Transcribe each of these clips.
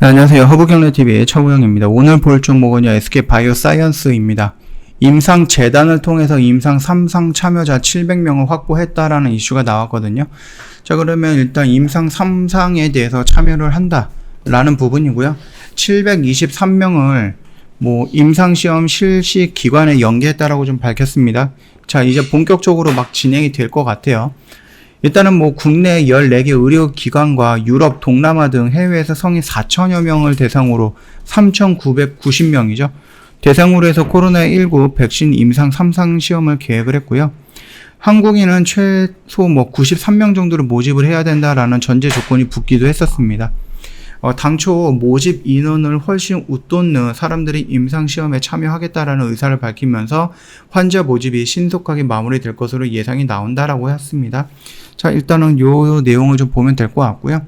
네, 안녕하세요. 허브경제TV의 최우영입니다. 오늘 볼 종목은요, SK바이오사이언스입니다. 임상재단을 통해서 임상 3상 참여자 700명을 확보했다라는 이슈가 나왔거든요. 자, 그러면 일단 임상 3상에 대해서 참여를 한다라는 부분이고요. 723명을 임상시험 실시 기관에 연계했다라고 좀 밝혔습니다. 자, 이제 본격적으로 막 진행이 될 것 같아요. 일단은 국내 14개 의료기관과 유럽, 동남아 등 해외에서 성인 4천여 명을 대상으로 3,990명이죠. 대상으로 해서 코로나19 백신 임상 3상 시험을 계획을 했고요. 한국인은 최소 93명 정도를 모집을 해야 된다라는 전제 조건이 붙기도 했었습니다. 당초 모집 인원을 훨씬 웃돋는 사람들이 임상시험에 참여하겠다라는 의사를 밝히면서 환자 모집이 신속하게 마무리될 것으로 예상이 나온다라고 했습니다. 자, 일단은 요 내용을 좀 보면 될 것 같고요.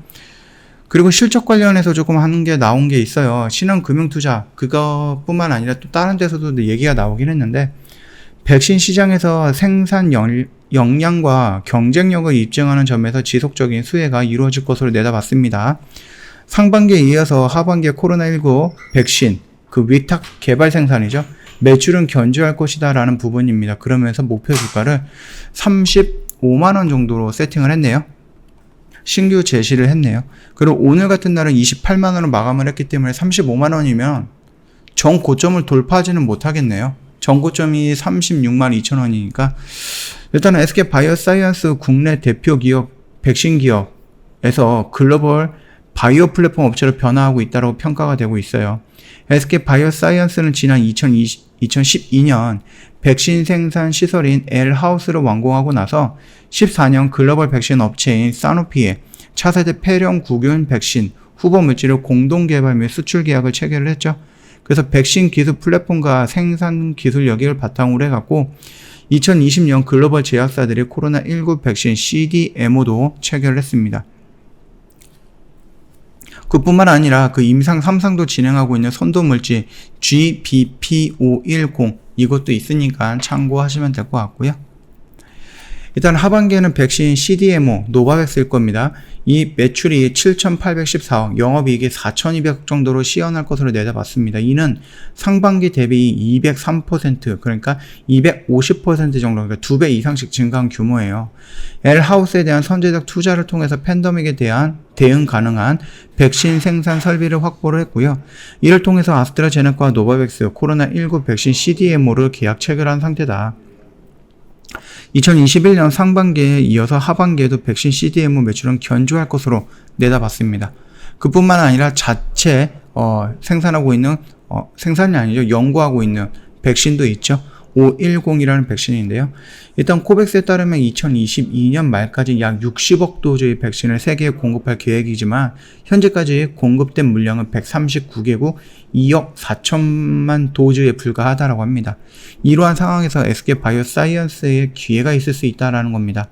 그리고 실적 관련해서 조금 하는 게 나온 게 있어요. 신한금융투자, 그것뿐만 아니라 또 다른 데서도 얘기가 나오긴 했는데, 백신 시장에서 생산 역량과 경쟁력을 입증하는 점에서 지속적인 수혜가 이루어질 것으로 내다봤습니다. 상반기에 이어서 하반기에 코로나19 백신, 위탁 개발 생산이죠. 매출은 견조할 것이다 라는 부분입니다. 그러면서 목표 주가를 35만원 정도로 세팅을 했네요. 신규 제시를 했네요. 그리고 오늘 같은 날은 28만원으로 마감을 했기 때문에 35만원이면 전 고점을 돌파하지는 못하겠네요. 전 고점이 36만 2천원이니까 일단은 SK바이오사이언스 국내 대표 기업, 백신 기업에서 글로벌 바이오 플랫폼 업체로 변화하고 있다고 평가가 되고 있어요. SK바이오사이언스는 지난 2012년 백신 생산 시설인 엘하우스를 완공하고 나서 14년 글로벌 백신 업체인 사노피에 차세대 폐렴구균 백신 후보 물질을 공동 개발 및 수출 계약을 체결을 했죠. 그래서 백신 기술 플랫폼과 생산 기술 여기를 바탕으로 해갖고 2020년 글로벌 제약사들이 코로나19 백신 CDMO도 체결을 했습니다. 그뿐만 아니라 임상 3상도 진행하고 있는 선도물질 GBP510 이것도 있으니까 참고하시면 될 것 같고요. 일단 하반기에는 백신 CDMO 노바백스일 겁니다. 이 매출이 7,814억, 영업이익이 4,200억 정도로 시현할 것으로 내다봤습니다. 이는 상반기 대비 203%, 그러니까 250% 정도, 그러니까 2배 이상씩 증가한 규모예요. 엘하우스에 대한 선제적 투자를 통해서 팬데믹에 대한 대응 가능한 백신 생산 설비를 확보를 했고요. 이를 통해서 아스트라제네카와 노바백스 코로나19 백신 CDMO를 계약 체결한 상태다. 2021년 상반기에 이어서 하반기에도 백신 CDMO 매출은 견조할 것으로 내다봤습니다. 그뿐만 아니라 자체 생산하고 있는 생산이 아니죠. 연구하고 있는 백신도 있죠. 510이라는 백신인데요. 일단 코백스에 따르면 2022년 말까지 약 60억 도즈의 백신을 세계에 공급할 계획이지만 현재까지 공급된 물량은 139개국 2억 4천만 도즈에 불과하다라고 합니다. 이러한 상황에서 SK바이오사이언스에 기회가 있을 수 있다라는 겁니다.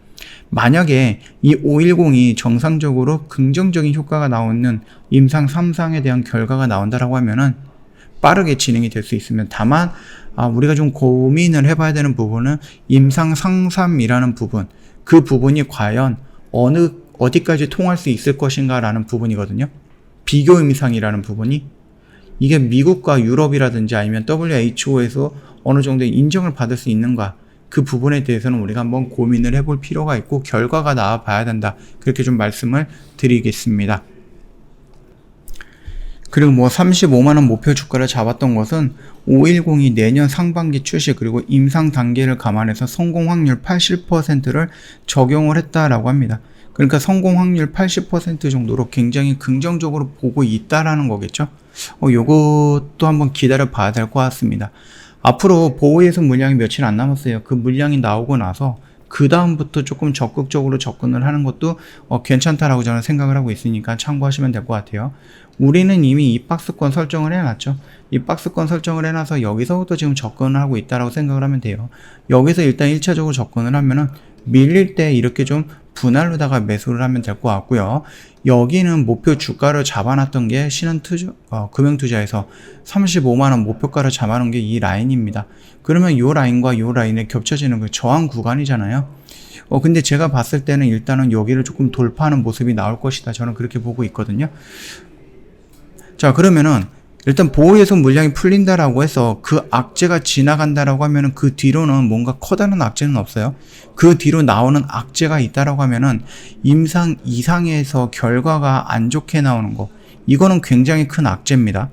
만약에 이 510이 정상적으로 긍정적인 효과가 나오는 임상 3상에 대한 결과가 나온다라고 하면은 빠르게 진행이 될 수 있으면, 다만 우리가 좀 고민을 해봐야 되는 부분은 임상 상삼이라는 부분, 그 부분이 과연 어디까지 통할 수 있을 것인가 라는 부분이거든요. 비교 임상이라는 부분이 이게 미국과 유럽이라든지 아니면 WHO에서 어느 정도의 인정을 받을 수 있는가, 그 부분에 대해서는 우리가 한번 고민을 해볼 필요가 있고 결과가 나와 봐야 된다, 그렇게 좀 말씀을 드리겠습니다. 그리고 35만원 목표 주가를 잡았던 것은 510이 내년 상반기 출시 그리고 임상 단계를 감안해서 성공 확률 80%를 적용을 했다라고 합니다. 그러니까 성공 확률 80% 정도로 굉장히 긍정적으로 보고 있다라는 거겠죠. 요것도 한번 기다려 봐야 될 것 같습니다. 앞으로 보호예술 물량이 며칠 안 남았어요. 그 물량이 나오고 나서 그 다음부터 조금 적극적으로 접근을 하는 것도 괜찮다라고 저는 생각을 하고 있으니까 참고하시면 될 것 같아요. 우리는 이미 이 박스권 설정을 해놨죠. 이 박스권 설정을 해놔서 여기서부터 지금 접근을 하고 있다라고 생각을 하면 돼요. 여기서 일단 1차적으로 접근을 하면은 밀릴 때 이렇게 좀 분할로다가 매수를 하면 될 것 같고요. 여기는 목표 주가를 잡아놨던 게 금융투자에서 35만원 목표가를 잡아놓은 게 이 라인입니다. 그러면 이 라인과 이 라인에 겹쳐지는 그 저항 구간이잖아요. 근데 제가 봤을 때는 일단은 여기를 조금 돌파하는 모습이 나올 것이다, 저는 그렇게 보고 있거든요. 자, 그러면은 일단 보호예수 물량이 풀린다라고 해서 그 악재가 지나간다라고 하면은 그 뒤로는 뭔가 커다란 악재는 없어요. 그 뒤로 나오는 악재가 있다라고 하면은 임상 이상에서 결과가 안 좋게 나오는 거. 이거는 굉장히 큰 악재입니다.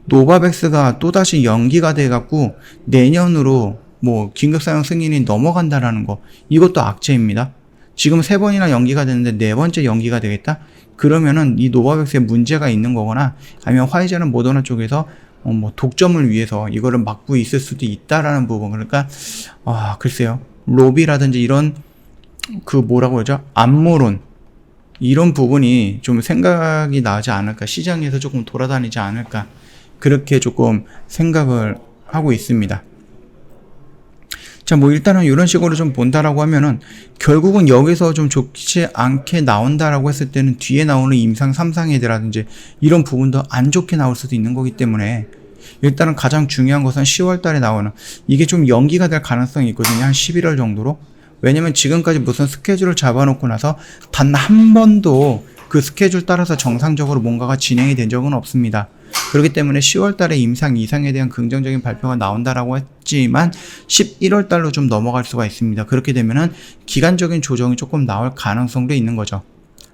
노바백스가 또다시 연기가 돼갖고 내년으로 뭐 긴급사용 승인이 넘어간다라는 거. 이것도 악재입니다. 지금 3번이나 연기가 됐는데 4번째 연기가 되겠다? 그러면은 이 노바백스에 문제가 있는 거거나 아니면 화이자는 모더나 쪽에서 뭐 독점을 위해서 이거를 막고 있을 수도 있다라는 부분. 그러니까 글쎄요. 로비라든지 이런 그 뭐라고 그러죠? 암모론 이런 부분이 좀 생각이 나지 않을까, 시장에서 조금 돌아다니지 않을까, 그렇게 조금 생각을 하고 있습니다. 자, 뭐 일단은 이런 식으로 좀 본다라고 하면은 결국은 여기서 좀 좋지 않게 나온다라고 했을 때는 뒤에 나오는 임상 3상해라든지 이런 부분도 안 좋게 나올 수도 있는 거기 때문에 일단은 가장 중요한 것은 10월 달에 나오는, 이게 좀 연기가 될 가능성이 있거든요. 한 11월 정도로. 왜냐면 지금까지 무슨 스케줄을 잡아놓고 나서 단 한 번도 그 스케줄 따라서 정상적으로 뭔가가 진행이 된 적은 없습니다. 그렇기 때문에 10월 달에 임상 이상에 대한 긍정적인 발표가 나온다라고 했지만 11월 달로 좀 넘어갈 수가 있습니다. 그렇게 되면은 기간적인 조정이 조금 나올 가능성도 있는 거죠.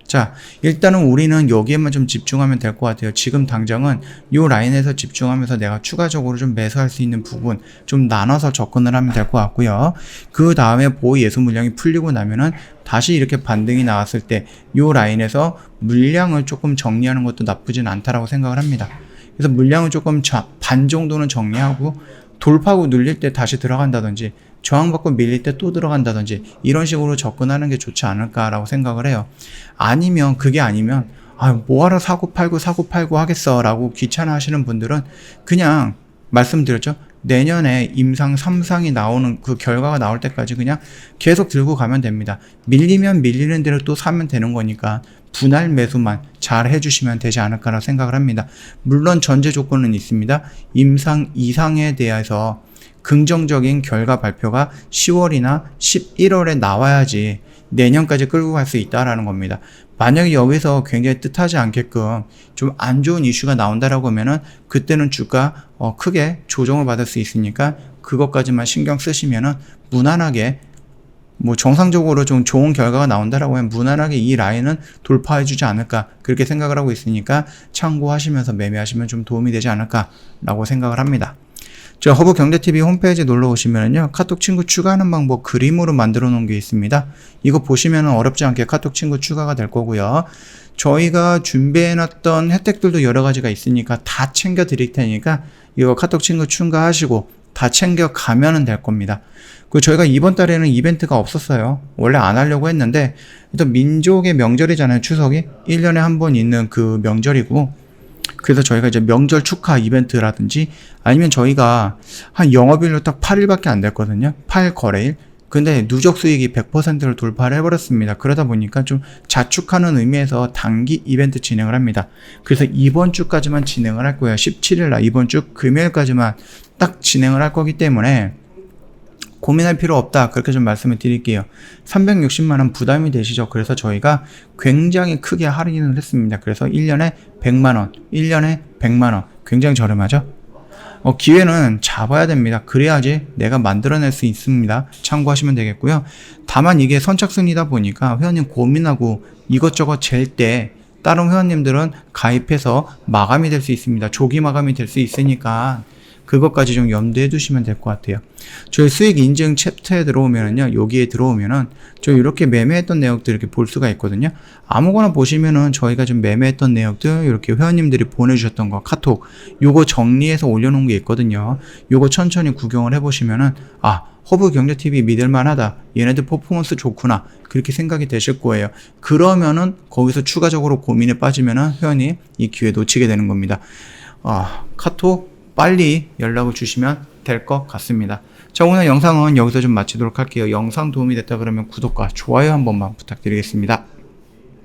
자, 일단은 우리는 여기에만 좀 집중하면 될 것 같아요. 지금 당장은 이 라인에서 집중하면서 내가 추가적으로 좀 매수할 수 있는 부분 좀 나눠서 접근을 하면 될 것 같고요. 그 다음에 보호 예수 물량이 풀리고 나면은 다시 이렇게 반등이 나왔을 때 이 라인에서 물량을 조금 정리하는 것도 나쁘진 않다라고 생각을 합니다. 그래서 물량을 조금 반 정도는 정리하고 돌파하고 눌릴 때 다시 들어간다든지 저항받고 밀릴 때 또 들어간다든지 이런 식으로 접근하는 게 좋지 않을까라고 생각을 해요. 아니면 그게 아니면 뭐하러 사고 팔고 하겠어 라고 귀찮아 하시는 분들은 그냥 말씀드렸죠. 내년에 임상 3상이 나오는 그 결과가 나올 때까지 그냥 계속 들고 가면 됩니다. 밀리면 밀리는 대로 또 사면 되는 거니까 분할 매수만 잘 해주시면 되지 않을까라고 생각을 합니다. 물론 전제 조건은 있습니다. 임상 이상에 대해서 긍정적인 결과 발표가 10월이나 11월에 나와야지 내년까지 끌고 갈 수 있다라는 겁니다. 만약에 여기서 굉장히 뜻하지 않게끔 좀 안 좋은 이슈가 나온다라고 하면은 그때는 주가 크게 조정을 받을 수 있으니까 그것까지만 신경 쓰시면은 무난하게 뭐 정상적으로 좀 좋은 결과가 나온다라고 하면 무난하게 이 라인은 돌파해주지 않을까, 그렇게 생각을 하고 있으니까 참고하시면서 매매하시면 좀 도움이 되지 않을까라고 생각을 합니다. 저 허브경제TV 홈페이지 놀러 오시면은요, 카톡 친구 추가하는 방법 그림으로 만들어 놓은 게 있습니다. 이거 보시면은 어렵지 않게 카톡 친구 추가가 될 거고요. 저희가 준비해 놨던 혜택들도 여러 가지가 있으니까 다 챙겨 드릴 테니까 이거 카톡 친구 추가하시고 다 챙겨 가면은 될 겁니다. 그리고 저희가 이번 달에는 이벤트가 없었어요. 원래 안 하려고 했는데 또 민족의 명절이잖아요. 추석이 1년에 한 번 있는 그 명절이고, 그래서 저희가 이제 명절 축하 이벤트라든지 아니면 저희가 한 영업일로 딱 8일밖에 안 됐거든요. 8 거래일. 근데 누적 수익이 100%를 돌파를 해버렸습니다. 그러다 보니까 좀 자축하는 의미에서 단기 이벤트 진행을 합니다. 그래서 이번 주까지만 진행을 할 거예요. 17일날 이번 주 금요일까지만 딱 진행을 할 거기 때문에 고민할 필요 없다, 그렇게 좀 말씀을 드릴게요. 360만원 부담이 되시죠? 그래서 저희가 굉장히 크게 할인을 했습니다. 그래서 1년에 100만원, 1년에 100만원. 굉장히 저렴하죠? 기회는 잡아야 됩니다. 그래야지 내가 만들어낼 수 있습니다. 참고하시면 되겠고요. 다만 이게 선착순이다 보니까 회원님 고민하고 이것저것 잴 때 다른 회원님들은 가입해서 마감이 될 수 있습니다. 조기 마감이 될 수 있으니까 그것까지 좀 염두해 두시면 될 것 같아요. 저희 수익 인증 챕터에 들어오면은요, 여기에 들어오면은 저 이렇게 매매했던 내역들 이렇게 볼 수가 있거든요. 아무거나 보시면은 저희가 좀 매매했던 내역들 이렇게 회원님들이 보내주셨던 거 카톡 요거 정리해서 올려놓은 게 있거든요. 요거 천천히 구경을 해보시면은 허브경제TV 믿을만하다, 얘네들 퍼포먼스 좋구나, 그렇게 생각이 되실 거예요. 그러면은 거기서 추가적으로 고민에 빠지면은 회원이 이 기회 놓치게 되는 겁니다. 카톡 빨리 연락을 주시면 될 것 같습니다. 자, 오늘 영상은 여기서 좀 마치도록 할게요. 영상 도움이 됐다 그러면 구독과 좋아요 한 번만 부탁드리겠습니다.